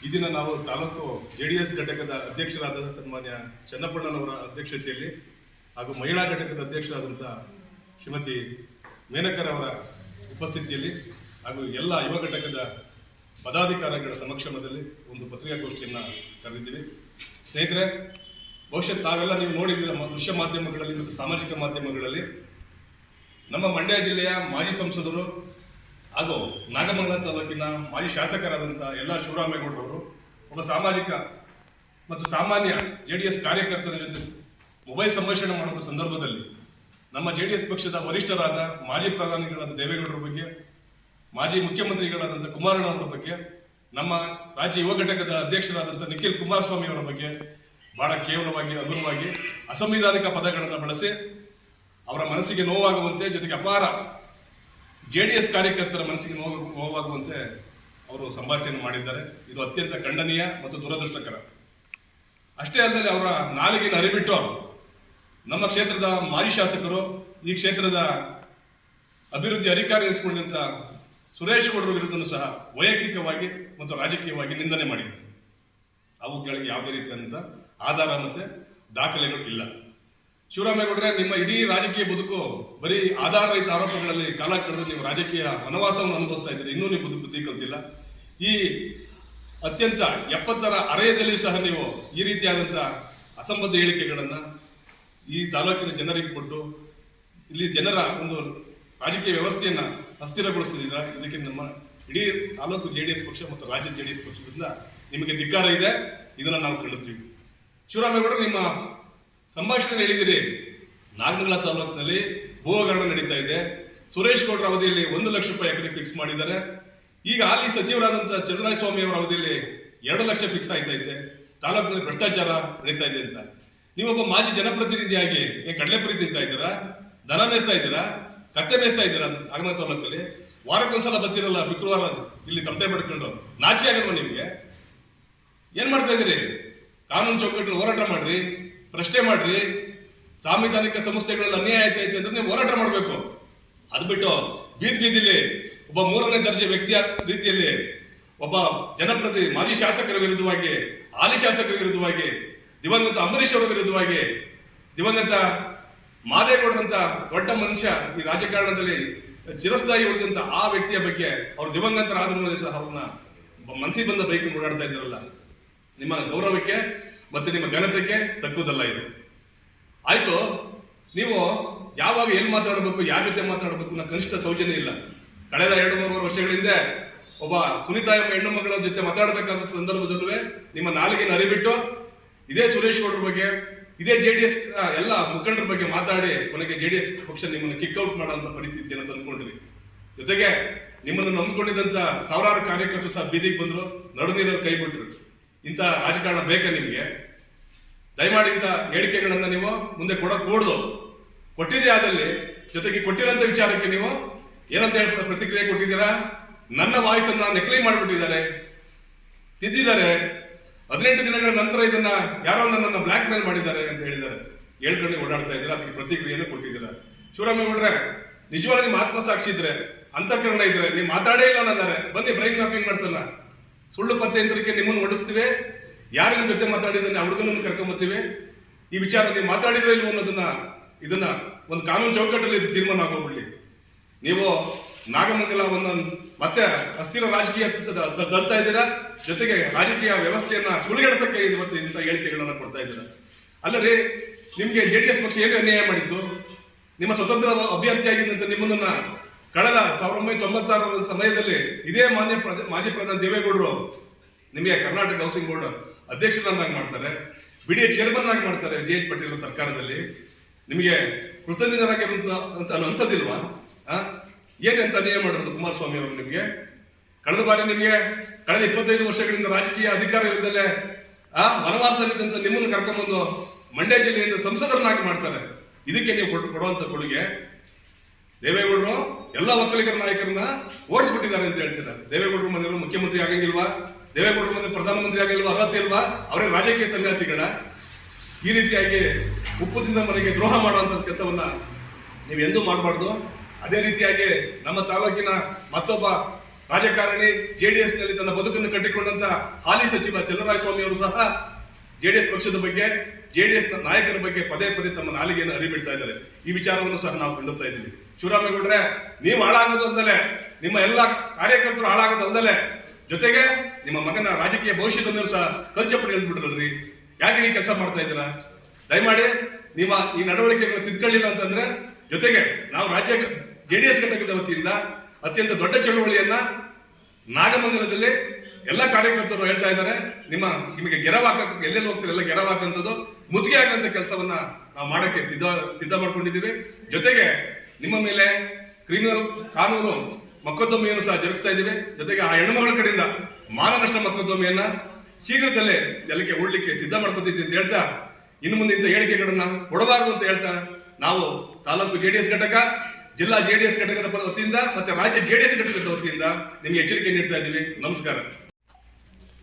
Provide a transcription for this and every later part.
ಈ ದಿನ ನಾವು ತಾಲೂಕು JDS ಘಟಕದ ಅಧ್ಯಕ್ಷರಾದ ಸನ್ಮಾನ್ಯ ಚನ್ನಪ್ಪಣ್ಣನವರ ಅಧ್ಯಕ್ಷತೆಯಲ್ಲಿ ಹಾಗೂ ಮಹಿಳಾ ಘಟಕದ ಅಧ್ಯಕ್ಷರಾದಂಥ ಶ್ರೀಮತಿ ಮೇನಕರ್ ಅವರ ಉಪಸ್ಥಿತಿಯಲ್ಲಿ ಹಾಗೂ ಎಲ್ಲ ಯುವ ಘಟಕದ ಪದಾಧಿಕಾರಿಗಳ ಸಮಕ್ಷಮದಲ್ಲಿ ಒಂದು ಪತ್ರಿಕಾಗೋಷ್ಠಿಯನ್ನು ಕರೆದಿದ್ದೀವಿ. ಸ್ನೇಹಿತರೆ, ಬಹುಶಃ ತಾವೆಲ್ಲ ನೀವು ನೋಡಿದ ದೃಶ್ಯ ಮಾಧ್ಯಮಗಳಲ್ಲಿ ಮತ್ತು ಸಾಮಾಜಿಕ ಮಾಧ್ಯಮಗಳಲ್ಲಿ ನಮ್ಮ ಮಂಡ್ಯ ಜಿಲ್ಲೆಯ ಮಾಜಿ ಸಂಸದರು ಹಾಗೂ ನಾಗಮಂಗಲ ತಾಲೂಕಿನ ಮಾಜಿ ಶಾಸಕರಾದಂಥ ಎಲ್ಲ ಶಿವರಾಮೇಗೌಡರವರು ಒಬ್ಬ ಸಾಮಾಜಿಕ ಮತ್ತು ಸಾಮಾನ್ಯ JDS ಕಾರ್ಯಕರ್ತರ ಜೊತೆ ಮೊಬೈಲ್ ಸಂಭಾಷಣೆ ಮಾಡುವ ಸಂದರ್ಭದಲ್ಲಿ ನಮ್ಮ JDS ಪಕ್ಷದ ವರಿಷ್ಠರಾದ ಮಾಜಿ ಪ್ರಧಾನಿಗಳಾದ ದೇವೇಗೌಡರ ಬಗ್ಗೆ, ಮಾಜಿ ಮುಖ್ಯಮಂತ್ರಿಗಳಾದಂಥ ಕುಮಾರಣ್ಣವರ ಬಗ್ಗೆ, ನಮ್ಮ ರಾಜ್ಯ ಯುವ ಘಟಕದ ಅಧ್ಯಕ್ಷರಾದಂಥ ನಿಖಿಲ್ ಕುಮಾರಸ್ವಾಮಿ ಅವರ ಬಗ್ಗೆ ಬಹಳ ಕೇವಲವಾಗಿ ಹಗುರವಾಗಿ ಅಸಂವಿಧಾನಿಕ ಪದಗಳನ್ನು ಬಳಸಿ ಅವರ ಮನಸ್ಸಿಗೆ ನೋವಾಗುವಂತೆ, ಜೊತೆಗೆ ಅಪಾರ JDS ಕಾರ್ಯಕರ್ತರ ಮನಸ್ಸಿಗೆ ನೋವಾಗುವಂತೆ ಅವರು ಸಂಭಾಷಣೆ ಮಾಡಿದ್ದಾರೆ. ಇದು ಅತ್ಯಂತ ಖಂಡನೀಯ ಮತ್ತು ದುರದೃಷ್ಟಕರ. ಅಷ್ಟೇ ಅಲ್ಲದೆ ಅವರ ನಾಲಿಗೆನ ಅರಿಬಿಟ್ಟು ನಮ್ಮ ಕ್ಷೇತ್ರದ ಮಾಜಿ ಶಾಸಕರು, ಈ ಕ್ಷೇತ್ರದ ಅಭಿವೃದ್ಧಿ ಅಧಿಕಾರಿ ಎನಿಸಿಕೊಂಡಂತ ಸುರೇಶ್ ಗೌಡರ ವಿರುದ್ಧನೂ ಸಹ ವೈಯಕ್ತಿಕವಾಗಿ ಮತ್ತು ರಾಜಕೀಯವಾಗಿ ನಿಂದನೆ ಮಾಡಿದ್ದಾರೆ. ಅವುಗಳಿಗೆ ಯಾವುದೇ ರೀತಿಯಾದಂಥ ಆಧಾರ ಮತ್ತೆ ದಾಖಲೆಗಳು ಇಲ್ಲ. ಶಿವರಾಮೇಗೌಡರೆ, ನಿಮ್ಮ ಇಡೀ ರಾಜಕೀಯ ಬದುಕು ಬರೀ ಆಧಾರ ರಹಿತ ಆರೋಪಗಳಲ್ಲಿ ಕಾಲ ಕಳೆದು ನೀವು ರಾಜಕೀಯ ವನವಾಸವನ್ನು ಅನುಭವಿಸ್ತಾ ಇದ್ದೀರಿ. ಇನ್ನೂ ನೀವು ಬುದ್ಧಿ ಕಲ್ತಿಲ್ಲ. ಈ ಅತ್ಯಂತ 70ರ ಅರೆಯದಲ್ಲಿ ಸಹ ನೀವು ಈ ರೀತಿಯಾದಂಥ ಅಸಂಬದ್ಧ ಹೇಳಿಕೆಗಳನ್ನು ಈ ತಾಲೂಕಿನ ಜನರಿಗೆ ಕೊಟ್ಟು ಇಲ್ಲಿ ಜನರ ಒಂದು ರಾಜಕೀಯ ವ್ಯವಸ್ಥೆಯನ್ನು ಅಸ್ಥಿರಗೊಳಿಸ್ತಿದ್ದೀರಾ. ಇದಕ್ಕೆ ನಮ್ಮ ಇಡೀ ತಾಲೂಕು JDS ಪಕ್ಷ ಮತ್ತು ರಾಜ್ಯ JDS ಪಕ್ಷದಿಂದ ನಿಮಗೆ ಧಿಕ್ಕಾರ ಇದೆ. ಇದನ್ನು ನಾವು ಖಂಡಿಸ್ತೀವಿ. ಶಿವರಾಮೇಗೌಡರು, ನಿಮ್ಮ ಸಂಭಾಷಣೆ ಹೇಳಿದಿರಿ, ನಾಗಮಂಗಲ ತಾಲೂಕಿನಲ್ಲಿ ಭೂ ಹಗರಣ ನಡೀತಾ ಇದೆ. ಸುರೇಶ್ ಗೌಡರ ಅವಧಿಯಲ್ಲಿ 1 ಲಕ್ಷ ರೂಪಾಯಿ ಎಕರೆ ಫಿಕ್ಸ್ ಮಾಡಿದ್ದಾರೆ. ಈಗ ಹಾಲಿ ಸಚಿವರಾದಂತಹ ಚಂದ್ರಸ್ವಾಮಿ ಅವರ ಅವಧಿಯಲ್ಲಿ 2 ಲಕ್ಷ ಫಿಕ್ಸ್ ಆಯ್ತಾ ಇದೆ. ತಾಲೂಕಿನಲ್ಲಿ ಭ್ರಷ್ಟಾಚಾರ ನಡೀತಾ ಇದೆ ಅಂತ ನೀವೊಬ್ಬ ಮಾಜಿ ಜನಪ್ರತಿನಿಧಿಯಾಗಿ ಕಡಲೆ ಪುರಿ ತಿಂತಾ ಇದ್ದೀರಾ, ದನ ಮೇಯಿಸ್ತಾ ಇದ್ದೀರಾ, ಕತ್ತೆ ಮೇಯಿಸ್ತಾ ಇದ್ದೀರಾ. ನಾಗಮಂಗಲ ತಾಲೂಕಲ್ಲಿ ವಾರಕ್ಕೊಂದ್ಸಲ ಬರ್ತಿರಲ್ಲ, ಶುಕ್ರವಾರ ಇಲ್ಲಿ ತಮಟೆ ಪಡ್ಕೊಂಡು. ನಾಚಿ ಆಗಲ್ವ ನಿಮ್ಗೆ? ಏನ್ ಮಾಡ್ತಾ ಇದ್ದೀರಿ? ಕಾನೂನು ಚೌಕಟ್ಟನ್ನು ಹೋರಾಟ ಮಾಡ್ರಿ, ಪ್ರಶ್ನೆ ಮಾಡ್ರಿ. ಸಾಂವಿಧಾನಿಕ ಸಂಸ್ಥೆಗಳಲ್ಲಿ ಅನ್ಯಾಯ ಆಯ್ತೈತೆ ಅಂದ್ರೆ ನೀವು ಹೋರಾಟ ಮಾಡಬೇಕು. ಅದು ಬಿಟ್ಟು ಬೀದಿಲಿ ಒಬ್ಬ 3ನೇ ದರ್ಜೆ ವ್ಯಕ್ತಿಯ ರೀತಿಯಲ್ಲಿ ಒಬ್ಬ ಜನಪ್ರತಿನಿಧಿ, ಮಾಜಿ ಶಾಸಕರ ವಿರುದ್ಧವಾಗಿ, ಹಾಲಿ ಶಾಸಕರ ವಿರುದ್ಧವಾಗಿ, ದಿವಂಗತ ಅಂಬರೀಶ್ ಅವರ ವಿರುದ್ಧವಾಗಿ, ದಿವಂಗತ ಮಾದೇಗೌಡರಂತ ದೊಡ್ಡ ಮನುಷ್ಯ ಈ ರಾಜಕಾರಣದಲ್ಲಿ ಚಿರಸ್ಥಾಯಿ ಉಳಿದಂತ ಆ ವ್ಯಕ್ತಿಯ ಬಗ್ಗೆ ಅವರು ದಿವಂಗತರಾದ ಮೇಲೆ ಸಹ ಅವ್ರನ್ನ ಮನಸ್ಸಿಗೆ ಬಂದ ಬೈಕ್ ಓಡಾಡ್ತಾ ಇದ್ದಾರಲ್ಲ, ನಿಮ್ಮ ಗೌರವಕ್ಕೆ ಮತ್ತೆ ನಿಮ್ಮ ಘನತೆಗೆ ತಕ್ಕುದಲ್ಲ ಇದು. ಆಯ್ತು, ನೀವು ಯಾವಾಗ ಎಲ್ಲಿ ಮಾತಾಡಬೇಕು, ಯಾರ ಜೊತೆ ಮಾತಾಡಬೇಕು ಅನ್ನೋ ಕನಿಷ್ಠ ಸೌಜನ್ಯ ಇಲ್ಲ. ಕಳೆದ 2-3 ವರ್ಷಗಳ ಹಿಂದೆ ಒಬ್ಬ ಸುನೀತಾ ಎಂಬ ಹೆಣ್ಣು ಮಗಳ ಜೊತೆ ಮಾತಾಡಬೇಕಾದ ಸಂದರ್ಭದಲ್ಲೂ ನಿಮ್ಮ ನಾಲಿಗೆನ ಅರಿಬಿಟ್ಟು ಇದೇ ಸುರೇಶ್ ಗೌಡರ ಬಗ್ಗೆ, ಇದೇ JDS ಎಲ್ಲ ಮುಖಂಡರ ಬಗ್ಗೆ ಮಾತಾಡಿ ಕೊನೆಗೆ JDS ಪಕ್ಷ ನಿಮ್ಮನ್ನು ಕಿಕ್ಔಟ್ ಮಾಡುವಂತ ಪರಿಸ್ಥಿತಿಯನ್ನು ತಂದುಕೊಂಡ್ರಿ. ಜೊತೆಗೆ ನಿಮ್ಮನ್ನು ನಂಬಿಕೊಂಡಿದ್ದಂತ ಸಾವಿರಾರು ಕಾರ್ಯಕರ್ತರು ಸಹ ಬೀದಿಗೆ ಬಂದ್ರು, ನಡುನೀರಲ್ಲಿ ಕೈ ಬಿಟ್ರು. ಇಂಥ ರಾಜಕಾರಣ ಬೇಕಾ ನಿಮ್ಗೆ? ದಯಮಾಡಿ ಇಂಥ ಹೇಳಿಕೆಗಳನ್ನ ನೀವು ಮುಂದೆ ಕೊಡಕೂಡದು. ಕೊಟ್ಟಿದೆ ಆದಲ್ಲಿ ಜೊತೆಗೆ ಕೊಟ್ಟಿರೋಂಥ ವಿಚಾರಕ್ಕೆ ನೀವು ಏನಂತ ಹೇಳಿ ಪ್ರತಿಕ್ರಿಯೆ ಕೊಟ್ಟಿದ್ದೀರಾ? ನನ್ನ ವಾಯ್ಸನ್ನ ನಕಲಿ ಮಾಡಿಬಿಟ್ಟಿದ್ದಾರೆ, ತಿದ್ದಿದ್ದಾರೆ. 18 ದಿನಗಳ ನಂತರ ಇದನ್ನ ಯಾರೋ ನನ್ನನ್ನು ಬ್ಲಾಕ್ ಮೇಲ್ ಮಾಡಿದ್ದಾರೆ ಅಂತ ಹೇಳಿದ್ದಾರೆ. ಹೇಳ್ಕೊಂಡು ಓಡಾಡ್ತಾ ಇದ್ದೀರಾ, ಅದಕ್ಕೆ ಪ್ರತಿಕ್ರಿಯೆಯನ್ನು ಕೊಟ್ಟಿದ್ದೀರಾ. ಶಿವರಾಮೇಗೌಡ್ರೆ, ನಿಜವಾದ ನಿಮ್ಮ ಆತ್ಮಸಾಕ್ಷಿ ಇದ್ರೆ, ಅಂತಃಕರಣ ಇದ್ರೆ, ನೀವು ಮಾತಾಡೇ ಇಲ್ಲ ಅನ್ನೋದಾರೆ ಬನ್ನಿ ಬ್ರೈನ್ ಮ್ಯಾಪಿಂಗ್ ಮಾಡ್ತಾನ. ಸುಳ್ಳು ಪತ್ತೆಯಂತ್ರಕ್ಕೆ ನಿಮ್ಮನ್ನು ಓಡಿಸ್ತೀವಿ. ಯಾರ ನಿಮ್ಮ ಜೊತೆ ಮಾತಾಡಿದ್ರೆ ಆ ಹುಡುಗನನ್ನು ಕರ್ಕೊಂಬತ್ತೀವಿ. ಈ ವಿಚಾರ ನೀವು ಮಾತಾಡಿದ್ರೆ ಇಲ್ವೋ ಅನ್ನೋದನ್ನ ಇದನ್ನ ಒಂದು ಕಾನೂನು ಚೌಕಟ್ಟಲ್ಲಿ ಇದು ತೀರ್ಮಾನ ಆಗೋಗ್ಬಿಡ್ಲಿ. ನೀವು ನಾಗಮಂಗಲವನ್ನು ಮತ್ತೆ ಅಸ್ಥಿರ ರಾಜಕೀಯ ತಳ್ತಾ ಇದ್ದೀರಾ, ಜೊತೆಗೆ ರಾಜಕೀಯ ವ್ಯವಸ್ಥೆಯನ್ನ ಸುಳಿಗಡಿಸಕ್ಕೆ ಇವತ್ತು ಇಂಥ ಹೇಳಿಕೆಗಳನ್ನ ಕೊಡ್ತಾ ಇದ್ದೀರಾ. ಅಲ್ಲರಿ, ನಿಮ್ಗೆ JDS ಪಕ್ಷ ಏನು ಅನ್ಯಾಯ ಮಾಡಿತ್ತು? ನಿಮ್ಮ ಸ್ವತಂತ್ರ ಅಭ್ಯರ್ಥಿಯಾಗಿದ್ದಂತೆ ನಿಮ್ಮನ್ನ ಕಳೆದ 1996 ಸಮಯದಲ್ಲಿ ಇದೇ ಮಾಜಿ ಪ್ರಧಾನಿ ದೇವೇಗೌಡರು ನಿಮಗೆ ಕರ್ನಾಟಕ ಹೌಸಿಂಗ್ ಬೋರ್ಡ್ ಅಧ್ಯಕ್ಷರನ್ನಾಗಿ ಮಾಡ್ತಾರೆ, BDA ಚೇರ್ಮನ್ ಆಗಿ ಮಾಡ್ತಾರೆ. JH ಪಟೇಲ್ ಸರ್ಕಾರದಲ್ಲಿ ನಿಮಗೆ ಕೃತಜ್ಞರಾಗಿರುವಂತ ಅಂತ ಅನ್ಸೋದಿಲ್ವಾ? ಏನಂತ ಅನ್ಯಾಯ ಮಾಡಿರೋದು ಕುಮಾರಸ್ವಾಮಿ ಅವರು ನಿಮಗೆ? ಕಳೆದ ಬಾರಿ ನಿಮಗೆ ಕಳೆದ 25 ವರ್ಷಗಳಿಂದ ರಾಜಕೀಯ ಅಧಿಕಾರ ಇಲ್ಲದಲ್ಲೇ ವನವಾಸದಲ್ಲಿದ್ದಂತ ನಿಮ್ಮನ್ನು ಕರ್ಕೊಂಡ್ಬಂದು ಮಂಡ್ಯ ಜಿಲ್ಲೆಯಿಂದ ಸಂಸದರನ್ನಾಗಿ ಮಾಡ್ತಾರೆ. ಇದಕ್ಕೆ ನೀವು ಕೊಡುವಂತ ಕೊಡುಗೆ. ದೇವೇಗೌಡರು ಎಲ್ಲ ಒಕ್ಕಲಿಗರ ನಾಯಕರನ್ನ ಓಡಿಸ್ಬಿಟ್ಟಿದ್ದಾರೆ ಅಂತ ಹೇಳ್ತೀರಾ. ದೇವೇಗೌಡರು ಮನೆಯವರು ಮುಖ್ಯಮಂತ್ರಿ ಆಗಂಗಿಲ್ವಾ? ದೇವೇಗೌಡರ ಮನೆ ಪ್ರಧಾನಮಂತ್ರಿ ಆಗಿಲ್ವಾ? ಅರ್ಹತೆ ಇಲ್ವಾ? ಅವರೇ ರಾಜಕೀಯ ಸನ್ಯಾಸಿಗಳ? ಈ ರೀತಿಯಾಗಿ ಉಪ್ಪು ತಿಂದ ಮನೆಗೆ ದ್ರೋಹ ಮಾಡುವಂತ ಕೆಲಸವನ್ನ ನೀವು ಎಂದೂ ಮಾಡಬಾರ್ದು. ಅದೇ ರೀತಿಯಾಗಿ ನಮ್ಮ ತಾಲೂಕಿನ ಮತ್ತೊಬ್ಬ ರಾಜಕಾರಣಿ ಜೆಡಿಎಸ್ ನಲ್ಲಿ ತನ್ನ ಬದುಕನ್ನು ಕಟ್ಟಿಕೊಂಡಂತ ಹಾಲಿ ಸಚಿವ ಚಲುವರಾಯಸ್ವಾಮಿ ಅವರು ಸಹ ಜೆಡಿಎಸ್ ಪಕ್ಷದ ಬಗ್ಗೆ, ಜೆಡಿಎಸ್ ನಾಯಕರ ಬಗ್ಗೆ ಪದೇ ಪದೇ ತಮ್ಮ ನಾಲಿಗೆಯನ್ನು ಹರಿಬಿಡ್ತಾ ಇದ್ದಾರೆ. ಈ ವಿಚಾರವನ್ನು ಸಹ ನಾವು ಖಂಡಿಸ್ತಾ ಇದ್ದೀವಿ. ಶಿವರಾಮೇಗೌಡ್ರೆ, ನೀವು ಹಾಳಾಗೋದು ಅಂದಲೇ, ನಿಮ್ಮ ಎಲ್ಲ ಕಾರ್ಯಕರ್ತರು ಹಾಳಾಗೋದು ಅಂದಲೇ, ಜೊತೆಗೆ ನಿಮ್ಮ ಮಗನ ರಾಜಕೀಯ ಭವಿಷ್ಯದ ಮೇಲೂ ಸಹ ಕಲ್ಚಪಡಿ ಹೇಳ್ಬಿಟ್ರಲ್ರಿ. ಯಾಕೆ ಈ ಕೆಲಸ ಮಾಡ್ತಾ ಇದ್ದೀರಾ? ದಯಮಾಡಿ ನಿಮ್ಮ ಈ ನಡವಳಿಕೆಗಳು ತಿದ್ಕೊಳ್ಳಿಲ್ಲ ಅಂತಂದ್ರೆ, ಜೊತೆಗೆ ನಾವು ರಾಜ್ಯ ಜೆಡಿಎಸ್ ಘಟಕದ ವತಿಯಿಂದ ಅತ್ಯಂತ ದೊಡ್ಡ ಚಳವಳಿಯನ್ನ ನಾಗಮಂಗಲದಲ್ಲಿ ಎಲ್ಲ ಕಾರ್ಯಕರ್ತರು ಹೇಳ್ತಾ ಇದ್ದಾರೆ. ನಿಮಗೆ ಗೆರವಾಕ ಎಲ್ಲೆಲ್ಲಿ ಹೋಗ್ತೀರಿ ಎಲ್ಲ ಗೆರವಾಕಂಥದ್ದು ಮುತ್ತಿಗೆ ಆಗಂತ ಕೆಲಸವನ್ನ ನಾವು ಮಾಡಕ್ಕೆ ಸಿದ್ಧ ಮಾಡ್ಕೊಂಡಿದ್ದೀವಿ. ಜೊತೆಗೆ ನಿಮ್ಮ ಮೇಲೆ ಕ್ರಿಮಿನಲ್ ಕಾನೂನು ಮೊಕದ್ದಮೆಯನ್ನು ಸಹ ಜರುಗಿಸ್ತಾ ಇದ್ದೀವಿ. ಜೊತೆಗೆ ಆ ಹೆಣ್ಣುಮಗಳ ಕಡೆಯಿಂದ ಮಾನನಷ್ಟ ಮೊಕದ್ದಮೆಯನ್ನ ಶೀಘ್ರದಲ್ಲೇ ಎಲ್ಲಕ್ಕೆ ಹೂಡ್ಲಿಕ್ಕೆ ಸಿದ್ಧ ಮಾಡ್ಕೊತಿದ್ವಿ ಅಂತ ಹೇಳ್ತಾ, ಇನ್ನು ಮುಂದೆ ಇಂಥ ಹೇಳಿಕೆಗಳನ್ನ ಕೊಡಬಾರದು ಅಂತ ಹೇಳ್ತಾ, ನಾವು ತಾಲೂಕು ಜೆಡಿಎಸ್ ಘಟಕ, ಜಿಲ್ಲಾ ಜೆಡಿಎಸ್ ಘಟಕದ ವತಿಯಿಂದ ಮತ್ತೆ ರಾಜ್ಯ ಜೆಡಿಎಸ್ ಘಟಕದ ವತಿಯಿಂದ ನಿಮ್ಗೆ ಎಚ್ಚರಿಕೆ ನೀಡ್ತಾ ಇದ್ದೀವಿ. ನಮಸ್ಕಾರ.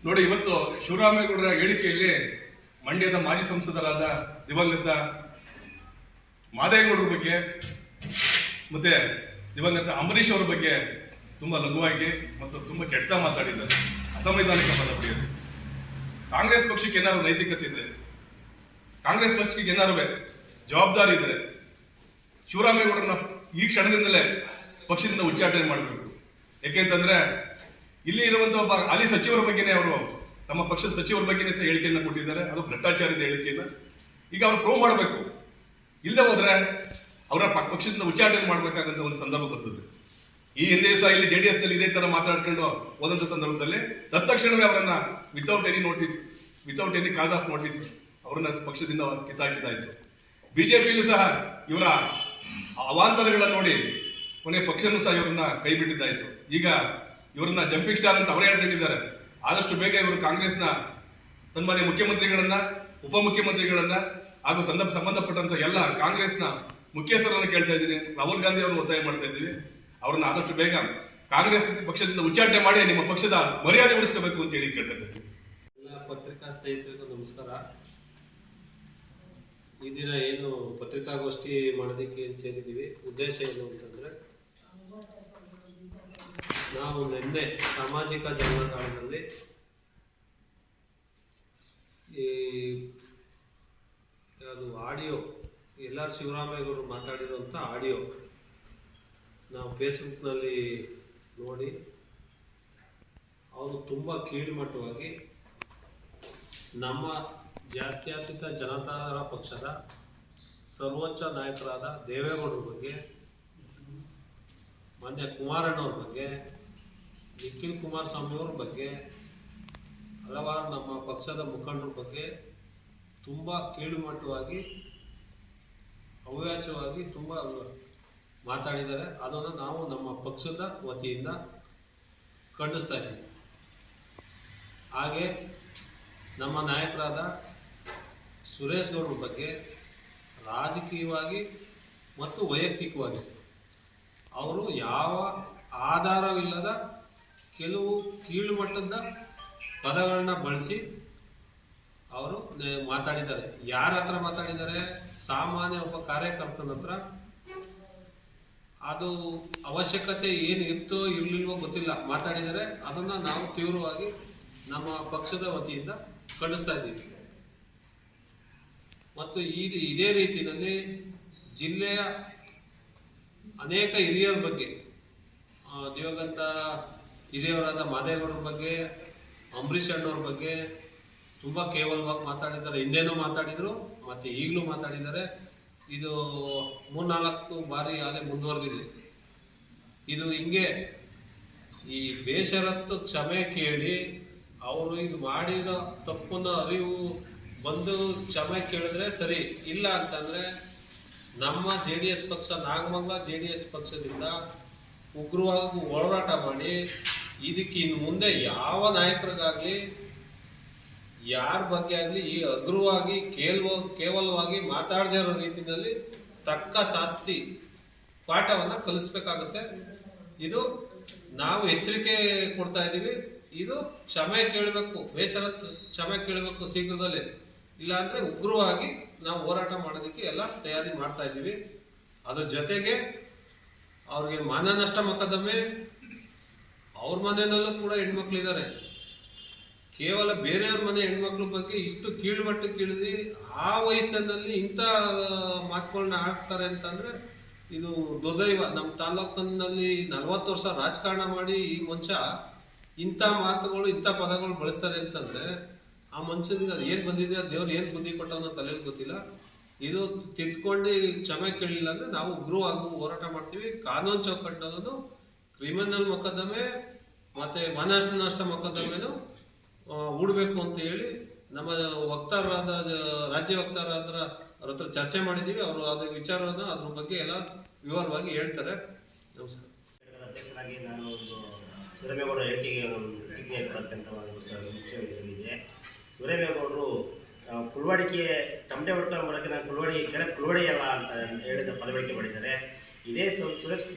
ನೋಡಿ, ಇವತ್ತು ಶಿವರಾಮೇಗೌಡರ ಹೇಳಿಕೆಯಲ್ಲಿ ಮಂಡ್ಯದ ಮಾಜಿ ಸಂಸದರಾದ ದಿವಂಗತ ಮಾದೇಗೌಡರ ಬಗ್ಗೆ ಮತ್ತೆ ದಿವಂಗತ ಅಂಬರೀಶ್ ಅವರ ಬಗ್ಗೆ ತುಂಬಾ ಲಘುವಾಗಿ ಮತ್ತು ತುಂಬಾ ಕೆಟ್ಟ ಮಾತಾಡಿದ್ದಾರೆ. ಅಸಂವಿಧಾನಿಕ ಪದ ಬರೆಯೋದು. ಕಾಂಗ್ರೆಸ್ ಪಕ್ಷಕ್ಕೆ ಏನಾದ್ರು ನೈತಿಕತೆ ಇದ್ರೆ, ಕಾಂಗ್ರೆಸ್ ಪಕ್ಷಕ್ಕೆ ಏನಾರು ಜವಾಬ್ದಾರಿ ಇದ್ರೆ, ಶಿವರಾಮೇಗೌಡರನ್ನ ಈ ಕ್ಷಣದಿಂದಲೇ ಪಕ್ಷದಿಂದ ಉಚ್ಚಾಟನೆ ಮಾಡಬೇಕು. ಯಾಕೆಂತಂದ್ರೆ ಇಲ್ಲಿ ಇರುವಂತಹ ಒಬ್ಬ ಹಾಲಿ ಸಚಿವರ ಬಗ್ಗೆನೇ ಅವರು ತಮ್ಮ ಪಕ್ಷದ ಸಚಿವರ ಬಗ್ಗೆನೇ ಸಹ ಹೇಳಿಕೆಯನ್ನ ಕೊಟ್ಟಿದ್ದಾರೆ. ಅದು ಭ್ರಷ್ಟಾಚಾರದ ಹೇಳಿಕೆಯನ್ನ ಈಗ ಅವರು ಪ್ರೂವ್ ಮಾಡಬೇಕು. ಇಲ್ಲದೆ ಹೋದ್ರೆ ಅವರ ಪಕ್ಷದಿಂದ ಉಚ್ಚಾಟನೆ ಮಾಡಬೇಕಾದಂತ ಒಂದು ಸಂದರ್ಭ ಬರ್ತದೆ. ಈ ಹಿಂದೆ ಸಹ ಇಲ್ಲಿ ಜೆಡಿಎಸ್ ನಲ್ಲಿ ಇದೇ ತರ ಮಾತಾಡ್ಕೊಂಡು ಹೋದಂತ ಸಂದರ್ಭದಲ್ಲಿ ತತ್ಕ್ಷಣವೇ ಅವರನ್ನ without any cause of notice ಅವರನ್ನ ಪಕ್ಷದಿಂದ ಕಿತ್ತಾಕಿದ್ದಾಯ್ತು. ಬಿಜೆಪಿಯಲ್ಲೂ ಸಹ ಇವರ ಅವಾಂತರಗಳನ್ನ ನೋಡಿ ಕೊನೆ ಪಕ್ಷನೂ ಸಹ ಇವರನ್ನ ಕೈ ಬಿಟ್ಟಿದ್ದಾಯ್ತು. ಈಗ ಇವರನ್ನ ಜಂಪಿಂಗ್ ಸ್ಟಾರ್ ಅಂತ ಅವರೇ ಹೇಳ್ಕೊಂಡಿದ್ದಾರೆ. ಆದಷ್ಟು ಬೇಗ ಇವರು ಕಾಂಗ್ರೆಸ್ನ ಸನ್ಮಾನ್ಯ ಮುಖ್ಯಮಂತ್ರಿಗಳನ್ನ, ಉಪಮುಖ್ಯಮಂತ್ರಿಗಳನ್ನ ಹಾಗೂ ಸಂಬಂಧಪಟ್ಟಂತ ಎಲ್ಲ ಕಾಂಗ್ರೆಸ್ನ ಮುಖ್ಯಸ್ಥರನ್ನು ಕೇಳ್ತಾ ಇದ್ದೀನಿ. ರಾಹುಲ್ ಗಾಂಧಿ ಅವರು ಒತ್ತಾಯ ಮಾಡ್ತಾ ಇದ್ದೀವಿ, ಅವ್ರನ್ನ ಆದಷ್ಟು ಬೇಗ ಕಾಂಗ್ರೆಸ್ ಪಕ್ಷದಿಂದ ಉಚ್ಚಾಟನೆ ಮಾಡಿ ನಿಮ್ಮ ಪಕ್ಷದ ಮರ್ಯಾದೆ ಉಳಿಸಬೇಕು ಅಂತ ಹೇಳಿ ಕೇಳ್ತಾ ಇದ್ದೀವಿ. ಎಲ್ಲ ಪತ್ರಿಕಾ ಸ್ನೇಹಿತರಿಗೂ ನಮಸ್ಕಾರ. ಈ ದಿನ ಏನು ಪತ್ರಿಕಾಗೋಷ್ಠಿ ಮಾಡೋದಕ್ಕೆ ಏನು ಸೇರಿದ್ದೀವಿ, ಉದ್ದೇಶ ಏನು ಅಂತಂದ್ರೆ, ನಾವು ನಿನ್ನೆ ಸಾಮಾಜಿಕ ಜಾಲತಾಣದಲ್ಲಿ ಅದು ಆಡಿಯೋ, ಎಲ್ಲರೂ ಶಿವರಾಮೇಗೌಡರು ಮಾತಾಡಿರುವಂಥ ಆಡಿಯೋ ನಾವು ಫೇಸ್ಬುಕ್ನಲ್ಲಿ ನೋಡಿ, ಅವರು ತುಂಬ ಕೀಳುಮಟ್ಟವಾಗಿ ನಮ್ಮ ಜಾತ್ಯತೀತ ಜನತಾದಳ ಪಕ್ಷದ ಸರ್ವೋಚ್ಚ ನಾಯಕರಾದ ದೇವೇಗೌಡರ ಬಗ್ಗೆ, ಮಾನ್ಯ ಕುಮಾರಣ್ಣವ್ರ ಬಗ್ಗೆ, ನಿಖಿಲ್ ಕುಮಾರಸ್ವಾಮಿ ಅವ್ರ ಬಗ್ಗೆ, ಹಲವಾರು ನಮ್ಮ ಪಕ್ಷದ ಮುಖಂಡರ ಬಗ್ಗೆ ತುಂಬ ಕೀಳುಮಟ್ಟವಾಗಿ, ಅವ್ಯಾಚವಾಗಿ ತುಂಬ ಮಾತಾಡಿದ್ದಾರೆ. ಅದನ್ನು ನಾವು ನಮ್ಮ ಪಕ್ಷದ ವತಿಯಿಂದ ಖಂಡಿಸ್ತಾ ಇದ್ದೀವಿ. ಹಾಗೆ ನಮ್ಮ ನಾಯಕರಾದ ಸುರೇಶ್ ಗೌಡ್ರ ಬಗ್ಗೆ ರಾಜಕೀಯವಾಗಿ ಮತ್ತು ವೈಯಕ್ತಿಕವಾಗಿ ಅವರು ಯಾವ ಆಧಾರವಿಲ್ಲದ ಕೆಲವು ಕೀಳುಮಟ್ಟದ ಪದಗಳನ್ನ ಬಳಸಿ ಅವರು ಮಾತಾಡಿದ್ದಾರೆ. ಯಾರ ಹತ್ರ ಮಾತಾಡಿದ್ದಾರೆ? ಸಾಮಾನ್ಯ ಒಬ್ಬ ಕಾರ್ಯಕರ್ತನ ಹತ್ರ. ಅದು ಅವಶ್ಯಕತೆ ಏನು ಇರ್ತೋ ಇರ್ಲಿಲ್ವೋ ಗೊತ್ತಿಲ್ಲ, ಮಾತಾಡಿದರೆ ಅದನ್ನ ನಾವು ತೀವ್ರವಾಗಿ ನಮ್ಮ ಪಕ್ಷದ ವತಿಯಿಂದ ಖಂಡಿಸ್ತಾ ಇದ್ದೀವಿ. ಮತ್ತು ಇದೇ ರೀತಿಯಲ್ಲಿ ಜಿಲ್ಲೆಯ ಅನೇಕ ಹಿರಿಯರ ಬಗ್ಗೆ, ದಿವಂಗತ ಹಿರಿಯವರಾದ ಮಾದೇಗೌಡರ ಬಗ್ಗೆ, ಅಂಬರೀಶ್ ಅಣ್ಣವ್ರ ಬಗ್ಗೆ ತುಂಬ ಕೇವಲವಾಗಿ ಮಾತಾಡಿದ್ದಾರೆ. ಹಿಂದೆನೂ ಮಾತಾಡಿದ್ರು, ಮತ್ತೆ ಈಗಲೂ ಮಾತಾಡಿದ್ದಾರೆ. ಇದು 3-4 ಬಾರಿ ಆಲೆ ಮುಂದುವರೆದಿದೆ. ಇದು ಹಿಂಗೆ ಈ ಬೇಷರತ್ತು ಕ್ಷಮೆ ಕೇಳಿ ಅವರು ಇದು ಮಾಡಿರೋ ತಪ್ಪನ್ನು ಅರಿವು ಬಂದು ಕ್ಷಮೆ ಕೇಳಿದ್ರೆ ಸರಿ. ಇಲ್ಲ ಅಂತಂದ್ರೆ ನಮ್ಮ JDS ಪಕ್ಷ, ನಾಗಮಂಗಲ JDS ಪಕ್ಷದಿಂದ ಉಗ್ರವಾಗಿ ಹೋರಾಟ ಮಾಡಿ ಇದಕ್ಕೆ ಇನ್ನು ಮುಂದೆ ಯಾವ ನಾಯಕರಿಗಾಗ್ಲಿ ಯಾರ ಬಗ್ಗೆ ಆಗಲಿ ಈ ಅಗ್ರವಾಗಿ ಕೇವಲವಾಗಿ ಮಾತಾಡದೇ ಇರೋ ರೀತಿಯಲ್ಲಿ ತಕ್ಕ ಶಾಸ್ತಿ ಪಾಠವನ್ನ ಕಲಿಸ್ಬೇಕಾಗುತ್ತೆ. ಇದು ನಾವು ಎಚ್ಚರಿಕೆ ಕೊಡ್ತಾ ಇದ್ದೀವಿ. ಇದು ಕ್ಷಮೆ ಕೇಳಬೇಕು, ಬೇಷರತ್ ಕ್ಷಮೆ ಕೇಳಬೇಕು ಶೀಘ್ರದಲ್ಲಿ. ಇಲ್ಲಾಂದ್ರೆ ಉಗ್ರವಾಗಿ ನಾವು ಹೋರಾಟ ಮಾಡೋದಕ್ಕೆ ಎಲ್ಲ ತಯಾರಿ ಮಾಡ್ತಾ ಇದ್ದೀವಿ. ಅದ್ರ ಜೊತೆಗೆ ಅವ್ರಿಗೆ ಮಾನನಷ್ಟ ಮೊಕದ್ದಮೆ, ಅವ್ರ ಮನೆಯಲ್ಲೂ ಕೂಡ ಹೆಣ್ಮಕ್ಳಿದ್ದಾರೆ. ಕೇವಲ ಬೇರೆಯವ್ರ ಮನೆ ಹೆಣ್ಮಕ್ಳ ಬಗ್ಗೆ ಇಷ್ಟು ಕೀಳ್ಮಟ್ಟಕ್ಕಿಳಿದು ಆ ವಯಸ್ಸಿನಲ್ಲಿ ಇಂಥ ಮಾತುಗಳನ್ನ ಆಡ್ತಾರೆ ಅಂತಂದ್ರೆ ಇದು ದುರ್ದೈವ. ನಮ್ಮ ತಾಲೂಕಿನಲ್ಲಿ 40 ವರ್ಷ ರಾಜಕಾರಣ ಮಾಡಿ ಈ ಮನುಷ್ಯ ಇಂಥ ಮಾತುಗಳು ಇಂಥ ಪದಗಳು ಬಳಸ್ತಾರೆ ಅಂತಂದ್ರೆ ಆ ಮನುಷ್ಯನಿಗೆ ಅದು ಏನ್ ಬಂದಿದೆ, ದೇವ್ರು ಏನ್ ಬುದ್ಧಿ ಕೊಟ್ಟವನ್ನ ತಲೆಯಲ್ಲಿ ಗೊತ್ತಿಲ್ಲ. ಇದು ತಿದ್ಕೊಂಡು ಕ್ಷಮೆ ಕೇಳಿಲ್ಲ ಅಂದ್ರೆ ನಾವು ಉಗ್ರವಾಗಿ ಹೋರಾಟ ಮಾಡ್ತೀವಿ. ಕಾನೂನು ಚೌಕಟ್ಟನ್ನು ಕ್ರಿಮಿನಲ್ ಮೊಕದ್ದಮೆ ಮತ್ತೆ ಮಾನನಷ್ಟ ಮೊಕದ್ದಮೆನು ಹೂಡಬೇಕು ಅಂತ ಹೇಳಿ ನಮ್ಮ ವಕ್ತಾರರಾದ ರಾಜ್ಯ ವಕ್ತಾರರ ಹತ್ರ ಚರ್ಚೆ ಮಾಡಿದೀವಿ. ಅವರು ಅದ್ರ ವಿಚಾರವನ್ನ ಅದ್ರ ಬಗ್ಗೆ ಎಲ್ಲ ವಿವರವಾಗಿ ಹೇಳ್ತಾರೆ. ನಮಸ್ಕಾರ. ಅಧ್ಯಕ್ಷರಾಗಿ ನಾನು ಸುರೇಮೇಗೌಡರ ಹೇಳಿಕೆಗೆ ಪ್ರತಿಕ್ರಿಯೆ ಕೊಡಕ್ಕಂತ ಮುಖ್ಯ ಇದೆ. ಸುರೇಮೇಗೌಡರು ಕುಳ್ವಾಡಿಕೆ ಟಮಟೆ ಹೊಡ್ಕೊಂಡು ಬರೋಕ್ಕೆ ನಾನು ಕುಳ್ವಾಡಿ ಅಲ್ಲ ಅಂತ ಹೇಳಿದ ಪದ ಬಳಕೆ ಮಾಡಿದ್ದಾರೆ. ಇದೇ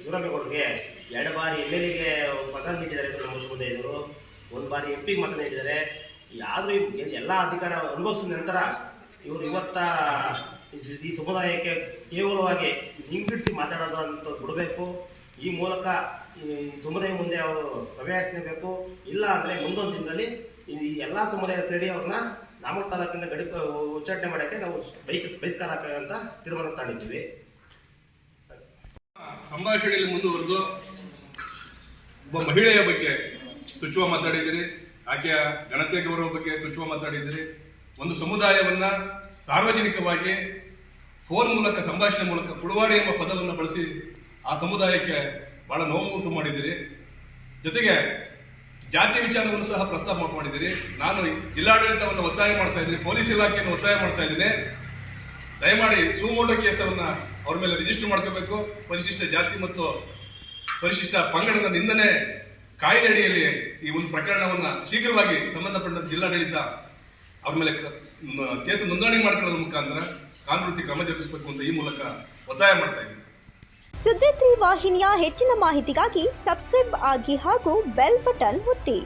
ಸುರೇಮೇಗೌಡರಿಗೆ 2 ಬಾರಿ MLA ಮತ ನೀಡಿದ್ದಾರೆ ನಮ್ಮ ಮುಖ್ಯಮಂತ್ರಿಗಳು, 1 ಬಾರಿ MP ಮತ ನೀಡಿದ್ದಾರೆ. ಆದರೂ ಎಲ್ಲ ಅಧಿಕಾರ ಅನುಭವಿಸಿದ ನಂತರ ಇವರು ಈ ಸಮುದಾಯಕ್ಕೆ ಕೇವಲವಾಗಿ ಹಿಂಗಿಡಿಸಿ ಮಾತಾಡೋದು ಅಂತ ಬಿಡಬೇಕು. ಈ ಮೂಲಕ ಈ ಸಮುದಾಯ ಮುಂದೆ ಅವರು ಸಭೆಯಾಚನೆಬೇಕು. ಇಲ್ಲ ಅಂದರೆ ಮುಂದೊಂದು ದಿನದಲ್ಲಿ ಈ ಎಲ್ಲ ಸಮುದಾಯ ಸೇರಿ ಅವ್ರನ್ನ ನಾಮಕ ತಾಲೂಕಿಂದ ಉಚ್ಚಾಟನೆ ಮಾಡೋಕ್ಕೆ ನಾವು ಬಹಿಷ್ಕಾರ ಹಾಕಂತ ತೀರ್ಮಾನ ತಗೊಂಡಿದ್ದೀವಿ. ಸಂಭಾಷಣೆಯಲ್ಲಿ ಮುಂದುವರೆದು ಒಬ್ಬ ಮಹಿಳೆಯ ಬಗ್ಗೆ ತುಚ್ಚುವ ಮಾತಾಡಿದಿರಿ, ಆಕೆಯ ಘನತೆ ಗೌರವ ಬಗ್ಗೆ ತುಚ್ಚುವ ಮಾತಾಡಿದಿರಿ. ಒಂದು ಸಮುದಾಯವನ್ನ ಸಾರ್ವಜನಿಕವಾಗಿ ಫೋನ್ ಮೂಲಕ ಸಂಭಾಷಣೆ ಮೂಲಕ ಕುಳವಾಡಿ ಎಂಬ ಪದವನ್ನು ಬಳಸಿ ಆ ಸಮುದಾಯಕ್ಕೆ ಬಹಳ ನೋವು ಉಂಟು ಮಾಡಿದಿರಿ. ಜೊತೆಗೆ ಜಾತಿ ವಿಚಾರವನ್ನು ಸಹ ಪ್ರಸ್ತಾಪ ಮಾಡಿದಿರಿ. ನಾನು ಜಿಲ್ಲಾಡಳಿತವನ್ನು ಒತ್ತಾಯ ಮಾಡ್ತಾ ಇದ್ದೀನಿ, ಪೊಲೀಸ್ ಇಲಾಖೆಯನ್ನು ಒತ್ತಾಯ ಮಾಡ್ತಾ ಇದ್ದೀನಿ, ದಯಮಾಡಿ ಸುಮೋಟೋ ಕೇಸವನ್ನ ಅವ್ರ ಮೇಲೆ ರಿಜಿಸ್ಟರ್ ಮಾಡ್ಕೋಬೇಕು. ಪರಿಶಿಷ್ಟ ಜಾತಿ ಮತ್ತು ಪರಿಶಿಷ್ಟ ಪಂಗಡದ ನಿಂದನೆ ಕಾಯ್ದೆ ಅಡಿಯಲ್ಲಿ ಈ ಒಂದು ಪ್ರಕರಣವನ್ನ ಶೀಘ್ರವಾಗಿ ಸಂಬಂಧಪಟ್ಟ ಜಿಲ್ಲಾಡಳಿತ ಅವ್ರ ಮೇಲೆ ಕೇಸು ನೋಂದಣಿ ಮಾಡ್ಕೊಳ್ಳೋದ್ರ ಮುಖಾಂತರ ಕಾನೂನು ಕ್ರಮ ಜರುಗಿಸಬೇಕು ಅಂತ ಈ ಮೂಲಕ ಒತ್ತಾಯ ಮಾಡ್ತಾ ಇದ್ದೀನಿ. ಸುದ್ದಿ 3 ವಾಹಿನಿಯ ಹೆಚ್ಚಿನ ಮಾಹಿತಿಗಾಗಿ ಸಬ್ಸ್ಕ್ರೈಬ್ ಆಗಿ ಹಾಗೂ ಬೆಲ್ ಬಟನ್ ಒತ್ತಿ.